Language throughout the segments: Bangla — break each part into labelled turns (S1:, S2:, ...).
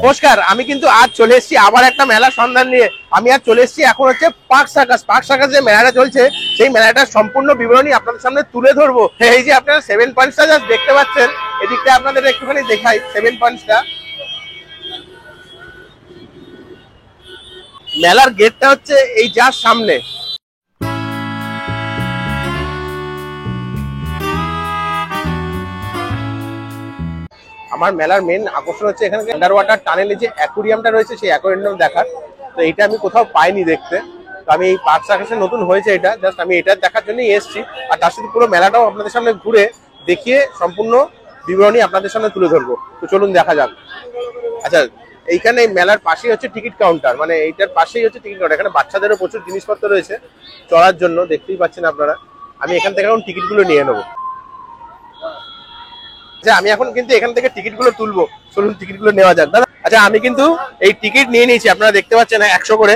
S1: নমস্কার, আমি কিন্তু আজ চলে এসেছি আবার একটা মেলার সন্ধান নিয়ে। আমি আজ চলে এসেছি এখন হচ্ছে পার্ক সার্কাস যে মেলাটা চলছে সেই মেলাটার সম্পূর্ণ বিবরণী আপনাদের সামনে তুলে ধরবো। এই যে আপনারা 7 পয়েন্টসটা জাস্ট দেখতে পাচ্ছেন, এদিকটা আপনাদের একটুখানি দেখাই। 7 পয়েন্টসটা মেলার গেটটা হচ্ছে এই জাস্ট সামনে। আমার মেলার মেন আকর্ষণ হচ্ছে এখানে আন্ডার ওয়াটার টানেলে যে অ্যাকুরিয়ামটা রয়েছে সেই অ্যাকুরিয়াম দেখার। তো এটা আমি কোথাও পাইনি দেখতে। তো আমি এই পার্ক সার্কাসে নতুন হয়েছে এটা, জাস্ট আমি এটা দেখার জন্যই এসেছি। আর তার সাথে পুরো মেলাটাও আপনাদের সামনে ঘুরে দেখিয়ে সম্পূর্ণ বিবরণী আপনাদের সামনে তুলে ধরবো। তো চলুন দেখা যাক। আচ্ছা, এইখানে মেলার পাশেই হচ্ছে টিকিট কাউন্টার, মানে এইটার পাশেই হচ্ছে টিকিট কাউন্টার। এখানে বাচ্চাদেরও প্রচুর জিনিসপত্র রয়েছে চড়ার জন্য, দেখতেই পাচ্ছেন আপনারা। আমি এখান থেকে এখন টিকিটগুলো নিয়ে নেবো। আমি এখন কিন্তু এখান থেকে টিকিট গুলো তুলবো, চলুন টিকিট গুলো নেওয়া যাক দাদা। আচ্ছা, আমি কিন্তু এই টিকিট নিয়ে নিয়েছি, আপনারা দেখতে পাচ্ছেন 100 করে।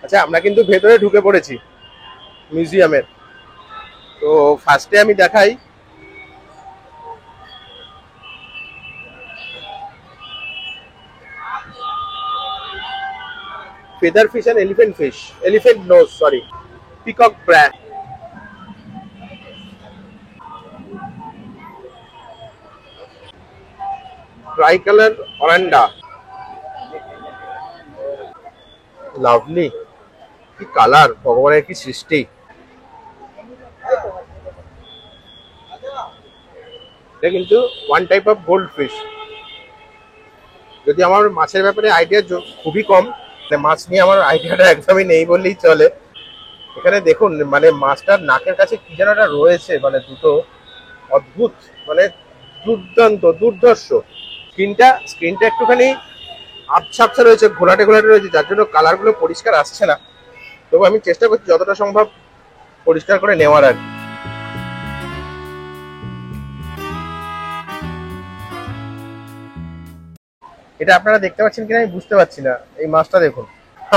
S1: আচ্ছা, আমরা কিন্তু ভেতরে ঢুকে পড়েছি মিউজিয়ামের। তো ফার্স্টে আমি দেখাই feather fish and elephant nose, sorry, peacock brand. Tricolor oranda, lovely, কি কালার, ভগবানের কি সৃষ্টি। এটা কিন্তু one type of gold fish. যদি আমার মাছের ব্যাপারে আইডিয়া খুবই কম, মাছ নিয়ে আমার আইডিয়াটা একদমই নেই বললেই চলে। এখানে দেখুন, মানে মাছটার নাকের কাছে কি যেন একটা রয়েছে, মানে দুটো অদ্ভুত, মানে দুর্দান্ত, দুর্ধর্ষ। স্ক্রিনটা একটুখানি আবছা রয়েছে, ঘোলাটে রয়েছে, যার জন্য কালারগুলো পরিষ্কার আসছে না। তবু আমি চেষ্টা করছি যতটা সম্ভব পরিষ্কার করে নেওয়ার। আর এটা আপনারা দেখতে পাচ্ছেন কিনা আমি বুঝতে পারছি না। এই মাছটা দেখুন,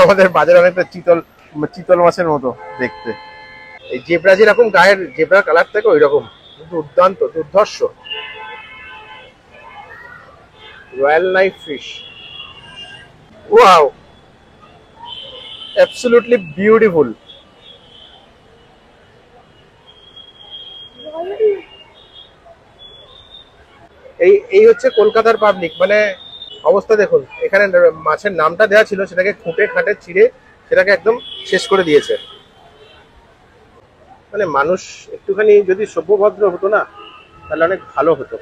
S1: আমাদের বাজারে অনেকটা চিতল মাছের মতো দেখতে। এই জেব্রা যেরকম গায়ের জেব্রার কালার থাকে ওই রকম, দুর্দান্ত, দুর্ধর্ষ। Royal knife fish, wow, absolutely beautiful. এই হচ্ছে কলকাতার পাবলিক, মানে অবস্থা দেখুন। এখানে মাছের নামটা দেওয়া ছিল, সেটাকে খুঁটে খাটে ছিঁড়ে সেটাকে একদম শেষ করে দিয়েছে। মানে মানুষ একটুখানি যদি সভ্যভদ্র হতো না, তাহলে অনেক ভালো হতো।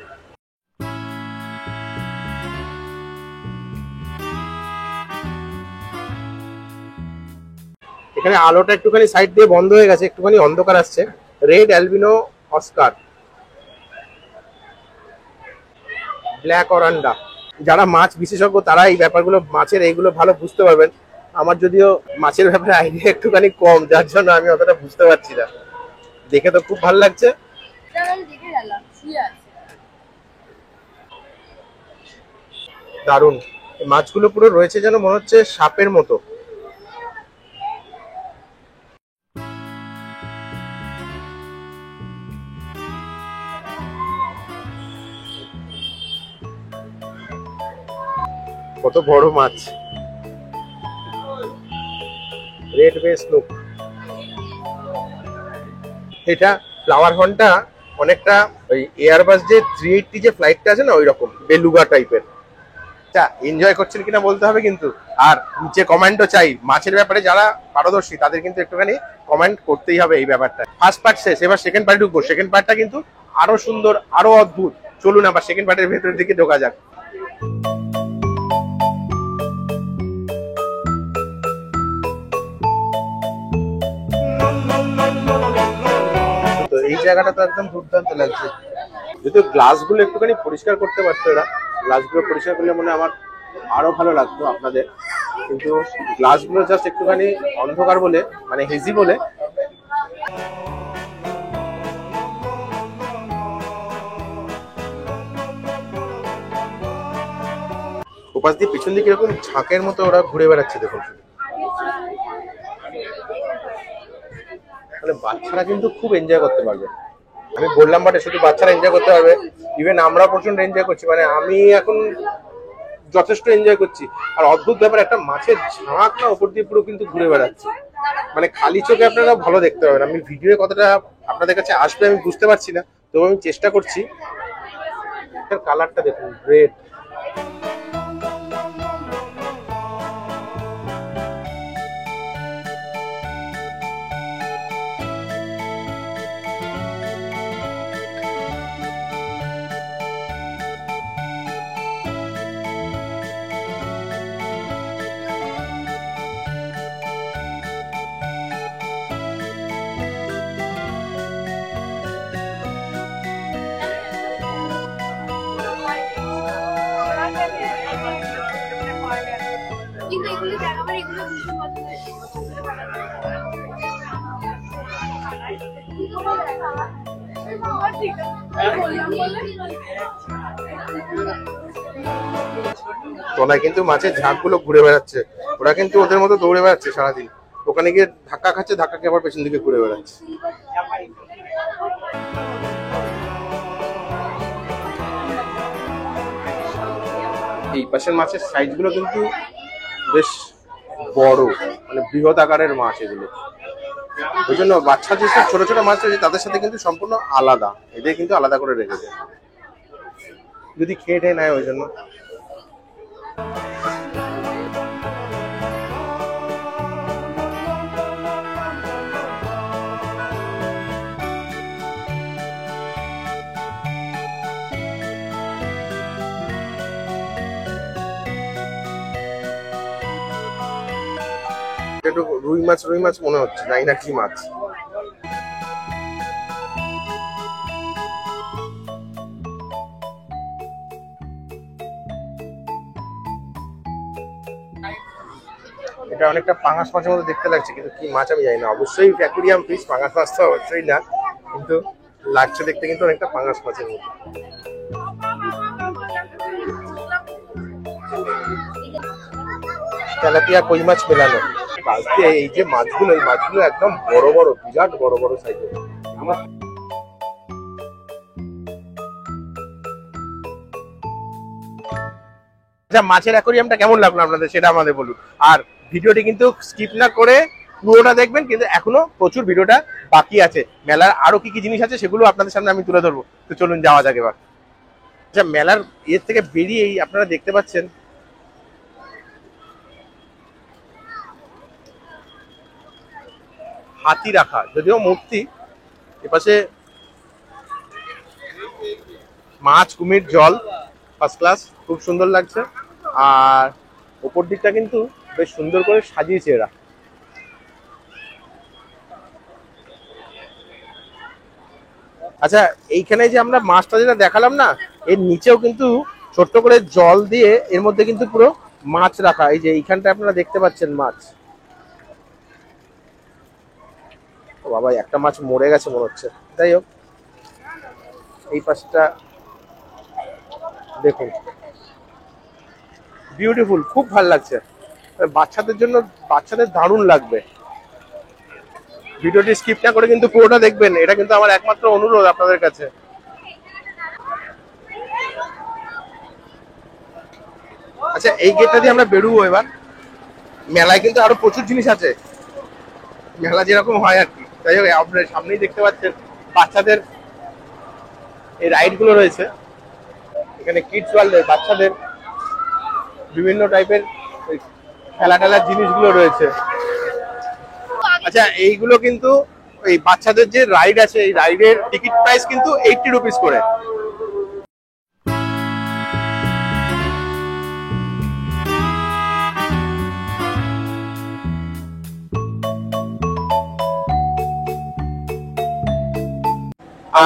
S1: এখানে আলোটা একটুখানি সাইড দিয়ে বন্ধ হয়ে গেছে, একটুখানি অন্ধকার আসছে। Red albino Oscar, black অরান্ডা। যারা মাছ বিশেষজ্ঞ তারা এই ব্যাপারগুলো, মাছের এইগুলো ভালো বুঝতে পারবেন। আমার যদিও মাছের ব্যাপারে আইডিয়া একটুখানি কম, যার জন্য আমি অতটা বুঝতে পারছি না। দেখে তো খুব ভালো লাগছে। দারুণ, মাছগুলো পুরো রয়েছে যেন মনে হচ্ছে সাপের মতো। কত বড় মাছ, রেড বেস লুক। এটা ফ্লাওয়ার হর্নটা অনেকটা ওই এয়ারবাস যে 380 যে ফ্লাইটটা আছে না, ওই রকম বেলুগা টাইপের। আচ্ছা, এনজয় করছেন কিনা বলতে হবে কিন্তু। আর নিচে কমেন্টও চাই, মাছের ব্যাপারে যারা পারদর্শী তাদের কিন্তু একটুখানি কমেন্ট করতেই হবে এই ব্যাপারটা। ফার্স্ট পার্ট শেষ, এবার সেকেন্ড পার্টে ঢুকবো। সেকেন্ড পার্টটা কিন্তু আরো সুন্দর, আরো অদ্ভুত। চলুন আবার সেকেন্ড পার্টের ভেতরের দিকে ঢোকা যাক। এই জায়গাটা তো একদম দুর্দান্ত লাগছে। যদিও গ্লাসগুলো একটুখানি পরিষ্কার করতে পারতো এরা, গ্লাসগুলো পরিষ্কার করলে মনে আমার আরো ভালো লাগতো আপনাদের। কিন্তু গ্লাসগুলো জাস্ট একটুখানি অন্ধকার বলে, মানে হেজি বলে। ওপাশ দিয়ে পিছন দিকে এরকম ঝাঁকের মতো ওরা ঘুরে বেড়াচ্ছে, দেখুন শুধু। বাচ্চারা কিন্তু খুব এনজয় করতে পারবে। আমি বললাম বাটে শুধু বাচ্চারা এনজয় করতে পারবে, ইভেন আমরা প্রচন্ড এনজয় করছি, মানে আমি এখন যথেষ্ট এনজয় করছি। আর অদ্ভুত ব্যাপার, একটা মাছের ঝাঁক না ওপর দিয়ে পুরো কিন্তু ঘুরে বেড়াচ্ছে, মানে খালি চোখে আপনারা ভালো দেখতে পাবেন। আমি ভিডিও কতটা আপনাদের কাছে আসবে আমি বুঝতে পারছি না, তবে আমি চেষ্টা করছি। কালারটা দেখুন, রেড। তলায় কিন্তু মাছের ঝাঁকগুলো ঘুরে বেড়াচ্ছে, ওরা কিন্তু ওদের মতো দৌড়ে বেড়াচ্ছে সারাদিন। ওখানে গিয়ে ধাক্কা খাচ্ছে, ধাক্কা খেয়ে আবার পেছন দিকে ঘুরে বেড়াচ্ছে। এই পাশের মাছের সাইজ গুলো কিন্তু বেশ বড়, মানে বৃহৎ আকারের মাছ এগুলো। ওই জন্য বাচ্চা যেসব ছোট ছোট মাছ রয়েছে তাদের সাথে কিন্তু সম্পূর্ণ আলাদা, এদের কিন্তু আলাদা করে রেখেছে, যদি খেয়ে টেয়ে নেয় ওই জন্য। একটু রুই মাছ মনে হচ্ছে, জানি না কি মাছ। এটা অনেকটা পাঙাশ মাছের মতো দেখতে লাগছে, কিন্তু কি মাছ আমি জানি না। অবশ্যই অ্যাকুরিয়াম ফিশ, পাঙাশ মাছ তো অবশ্যই না, কিন্তু লাগছে দেখতে কিন্তু অনেকটা পাঙাশ মাছের মতো। তেলাপিয়া কই মাছ মেলানো। আজকে এই যে মাছগুলো, এই মাছগুলো একদম বড় বড়, বিরাট বড় বড় সাইজের। আচ্ছা, মাছের অ্যাকোরিয়ামটা কেমন লাগলো আপনাদের সেটা আমাদের বলুন। আর ভিডিওটি কিন্তু স্কিপ না করে পুরোটা দেখবেন, কিন্তু এখনো প্রচুর ভিডিওটা বাকি আছে। মেলার আরো কি কি জিনিস আছে সেগুলো আপনাদের সামনে আমি তুলে ধরবো। তো চলুন যাওয়া যাক এবার। আচ্ছা, মেলার এর থেকে বেরিয়েই আপনারা দেখতে পাচ্ছেন হাতি রাখা, যদিও মূর্তি। এপাশে মাছ, কুমির, জল, ফার্স্ট ক্লাস, খুব সুন্দর লাগছে। আর ওপর দিকটা কিন্তু বেশ সুন্দর করে সাজিয়েছে এরা। আচ্ছা, এইখানে যে আমরা মাছটা যেটা দেখালাম না, এর নিচেও কিন্তু ছোট্ট করে জল দিয়ে এর মধ্যে কিন্তু পুরো মাছ রাখা। এই যে এইখানটা আপনারা দেখতে পাচ্ছেন মাছ। ও বাবা, একটা মাছ মরে গেছে মনে হচ্ছে। যাই হোক, এই পাশটা দেখুন, বিউটিফুল, খুব ভালো লাগছে। বাচ্চাদের জন্য, বাচ্চাদের দারুণ লাগবে। ভিডিওটি স্কিপ না করে কিন্তু পুরোটা দেখবেন, এটা কিন্তু আমার একমাত্র অনুরোধ আপনাদের কাছে। আচ্ছা, এই গেটটা দিয়ে আমরা বেরোবো এবার। মেলায় কিন্তু আরো প্রচুর জিনিস আছে, মেলা যেরকম হয় আর কি। যাই হোক, আপনার সামনেই দেখতে পাচ্ছেন বাচ্চাদের এই রাইড গুলো রয়েছে। এখানে কিডস ওয়ার্ল্ডের বাচ্চাদের বিভিন্ন টাইপের খেলা টেলার জিনিসগুলো রয়েছে। আচ্ছা, এইগুলো কিন্তু এই বাচ্চাদের যে রাইড আছে, এই রাইডের টিকিট প্রাইস কিন্তু 80 রুপিস করে।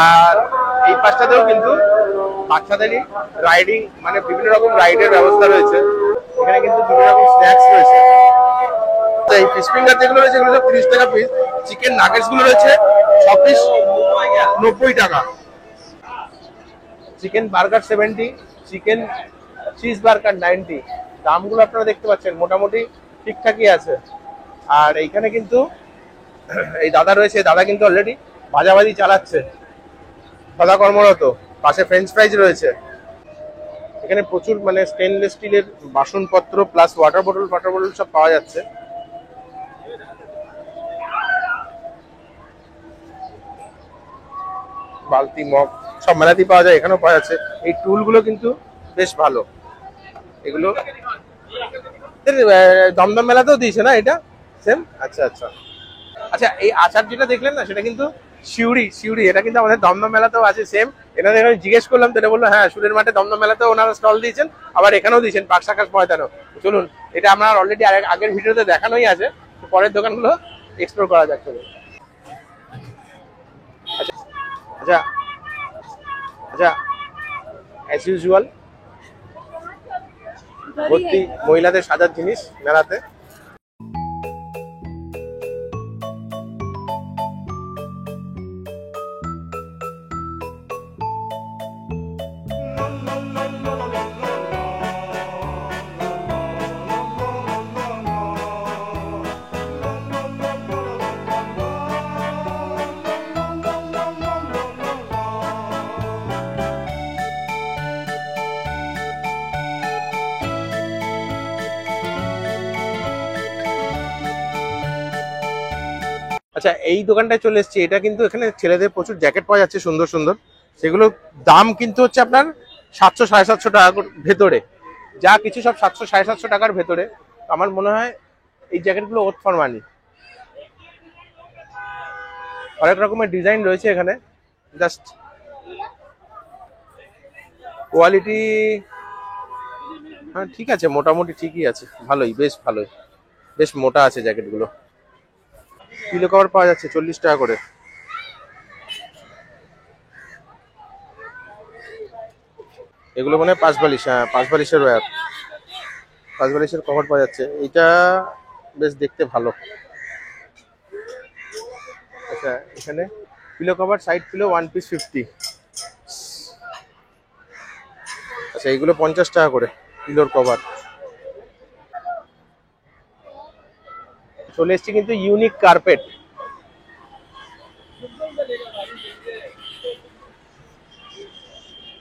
S1: আর এই পাশটাতেও কিন্তু বাচ্চাদেরই রাইডিং, মানে বিভিন্ন রকম রাইডের ব্যবস্থা রয়েছে। এখানে কিন্তু বিভিন্ন রকম স্ন্যাক্স রয়েছে। এই ফিশ ফিঙ্গার যেগুলো রয়েছে এগুলো 30 টাকা পিস। চিকেন নাগেটস গুলো রয়েছে 6 পিস 90 টাকা। Chicken burger 70, chicken cheese burger 90। দামগুলো আপনারা দেখতে পাচ্ছেন মোটামুটি ঠিকঠাকই আছে। আর এইখানে কিন্তু এই দাদা রয়েছে, দাদা কিন্তু অলরেডি ভাজাভাজি চালাচ্ছে, দাদা কর্মরত। পাশে ফ্রেঞ্চ ফ্রাইজ রয়েছে। এখানে প্রচুর মানে স্টেনলেস স্টিলের বাসনপত্র প্লাস ওয়াটার বোতল সব পাওয়া যাচ্ছে। বালতি মগ সব মেলাতেই পাওয়া যায়, এখানেও পাওয়া যাচ্ছে। এই টুলগুলো কিন্তু বেশ ভালো। এগুলো দমদম মেলাতেও দিয়েছে না এটা সেম? আচ্ছা আচ্ছা আচ্ছা। এই আচার যেটা দেখলেন না, সেটা কিন্তু শিউরি, এটা কিন্তু আমাদের দমদম মেলাতেও আছে সেম। এনাদের এখানে জিজ্ঞেস করলাম, তো এটা বললো হ্যাঁ, সুরের মাঠে দমদম মেলাতেও ওনারা স্টল দিয়েছেন, আবার এখানেও দিয়েছেন পার্ক সার্কাস ময়দানেও। চলুন, এটা আমরা অলরেডি আগের ভিডিওতে দেখানোই আছে, পরের দোকানগুলো এক্সপ্লোর করা যাক। চলুন। আচ্ছা আচ্ছা আচ্ছা, অ্যাজ ইউজুয়াল ভর্তি মহিলাদের সাজার জিনিস মেলাতে। আচ্ছা, এই দোকানটায় চলে এসেছি। এটা কিন্তু এখানে ছেলেদের প্রচুর জ্যাকেট পাওয়া যাচ্ছে সুন্দর সুন্দর। সেগুলো দাম কিন্তু হচ্ছে আপনার 700-750 টাকার ভেতরে। যা কিছু সব 700-750 টাকার ভেতরে। আমার মনে হয় এই জ্যাকেটগুলো ওর্থ ফর মানি। অনেক রকমের ডিজাইন রয়েছে এখানে। জাস্ট কোয়ালিটি হ্যাঁ ঠিক আছে, মোটামুটি ঠিকই আছে, ভালোই, বেশ ভালোই, বেশ মোটা আছে জ্যাকেটগুলো। পিলো কভার পাওয়া যাচ্ছে 40 টাকা করে। এগুলো মানে 5 বালিশ, হ্যাঁ 5 বালিশের ওয়্যার, 5 বালিশের কভার পাওয়া যাচ্ছে। এটা বেশ দেখতে ভালো। আচ্ছা, এখানে pillow cover, side pillow 1 piece 50। আচ্ছা, এইগুলো 50 টাকা করে পিলোর কভার। চলে এসছি কিন্তু ইউনিক কার্পেট।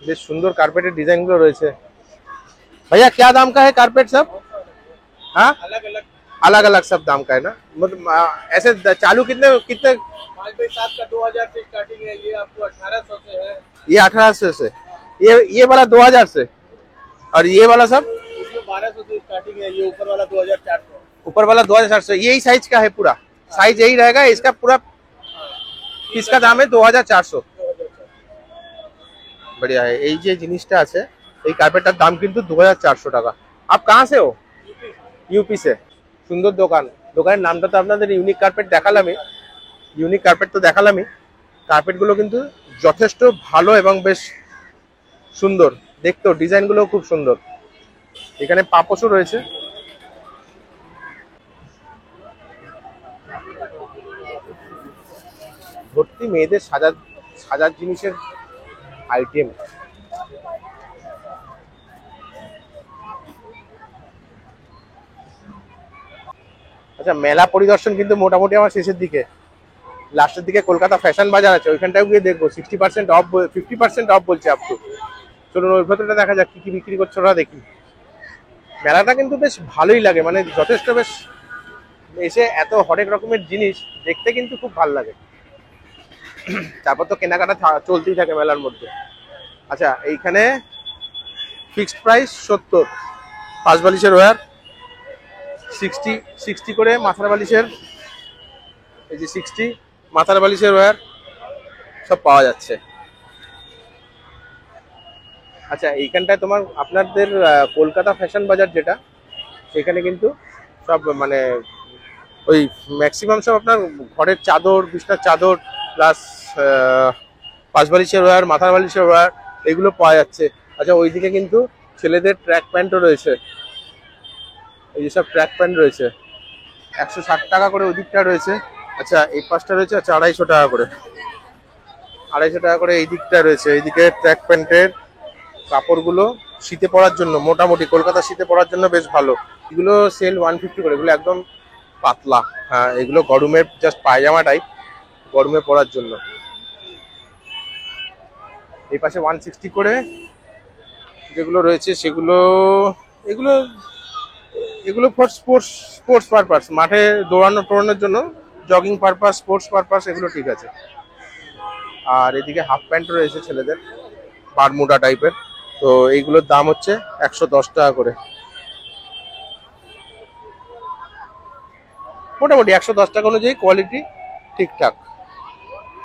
S1: বেশ সুন্দর কার্পেটের ডিজাইন গুলো রয়েছে। भैया क्या दाम का है कारपेट सब? हाँ, अलग अलग सब दाम का है ना? मतलब ऐसे चालू कितने कितने?
S2: 5 बाई 7 का 2000 से स्टार्टिंग है, ये आपको 1800 से है।
S1: ये 1800 से, ये वाला 2000 से, और ये वाला सब
S2: इसमें 1200 से स्टार्टिंग है। ये ऊपर वाला 2400।
S1: ऊपर वाला 2400। यही साइज का है, पूरा साइज यही रहेगा इसका, पूरा इसका दाम है 2400। बढ़िया है। এই যে জিনিসটা আছে, এই কার্পেটটার দাম কিন্তু 2400 টাকা। आप कहाँ से हो? यूपी से। সুন্দর দোকান। দোকানের নামটা তো আপনাদের ইউনিক কার্পেট দেখালামই, ইউনিক কার্পেট তো দেখালামই। কার্পেটগুলো কিন্তু যথেষ্ট ভালো এবং বেশ সুন্দর দেখতেও, ডিজাইনগুলো খুব সুন্দর। এখানে পাপোশও রয়েছে। ভর্তি মেয়েদের সাজার জিনিসের আইটেম। আচ্ছা, মেলা পরিদর্শন কিন্তু মোটামুটি আমার শেষের দিকে, লাস্টের দিকে কলকাতা ফ্যাশন বাজার আছে, ওইখানটাও গিয়ে দেখবো। 60% অফ, 50% অফ বলছে আপ টু। চলুন ওই ভেতরটা দেখা যাক কি কি বিক্রি করছে ওরা, দেখি। মেলাটা কিন্তু বেশ ভালোই লাগে, মানে যথেষ্ট বেশ, এসে এত হরেক রকমের জিনিস দেখতে কিন্তু খুব ভালো লাগে। তারপর তো কেনাকাটা চলতেই থাকে মেলার মধ্যে। আচ্ছা, এইখানে ফিক্সড প্রাইস 70। 5 বালিশের ওয়্যার 60 করে, মাথার বালিশের এই যে 60 মাথার বালিশের ওয়্যার সব পাওয়া যাচ্ছে। আচ্ছা, এইখানটায় তোমার আপনাদের কলকাতা ফ্যাশন বাজার যেটা, সেখানে কিন্তু সব মানে ওই ম্যাক্সিমাম সব আপনার ঘরের চাদর, বিছনার চাদর প্লাস 5 বালিশের ওয়্যার, মাথার বালিশের ওয়্যার, এগুলো পাওয়া যাচ্ছে। আচ্ছা, ওইদিকে কিন্তু ছেলেদের ট্র্যাক প্যান্টও রয়েছে। এই যেসব ট্র্যাক প্যান্ট রয়েছে 160 টাকা করে ওই দিকটা রয়েছে। আচ্ছা, এই পাশটা রয়েছে, আচ্ছা 250 টাকা করে, 250 টাকা করে এই দিকটা রয়েছে। এইদিকে ট্র্যাক প্যান্টের কাপড়গুলো শীতে পরার জন্য, মোটামুটি কলকাতা শীতে পরার জন্য বেশ ভালো। এগুলো সেল 150 করে, এগুলো একদম পাতলা, হ্যাঁ এগুলো গরমের জাস্ট পায়জামা টাইপ, গরমে পরার জন্য। এই পাশে 160 করে যেগুলো রয়েছে সেগুলো, এগুলো এগুলো ফর স্পোর্টস পারপাস, মাঠে দৌড়ানোর জন্য, জগিং পারপাস, স্পোর্টস পারপাস, এগুলো ঠিক আছে। আর এদিকে হাফ প্যান্ট রয়েছে ছেলেদের, বারমুডা টাইপের। তো এইগুলোর দাম হচ্ছে 110 টাকা করে, মোটামুটি 110 টাকা অনুযায়ী কোয়ালিটি ঠিকঠাক।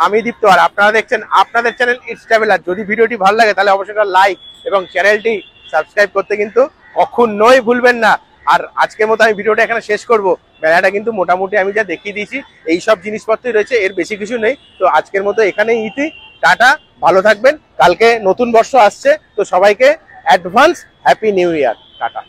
S1: আমি দীপ্ত, আর আপনারা দেখছেন আপনাদের চ্যানেল ইটস ট্রাভেলার। যদি ভিডিওটি ভালো লাগে তাহলে অবশ্যই লাইক এবং চ্যানেলটি সাবস্ক্রাইব করতে কিন্তু কখনোই ভুলবেন না। আর আজকের মতো আমি ভিডিওটা এখানে শেষ করব। মেলাটা কিন্তু মোটামুটি আমি যা দেখিয়ে দিয়েছি এই সব জিনিসপত্রই রয়েছে, এর বেশি কিছু নেই। তো আজকের মতো এখানেই ইতি, টাটা, ভালো থাকবেন। কালকে নতুন বর্ষ আসছে, তো সবাইকে advance happy new year, tata.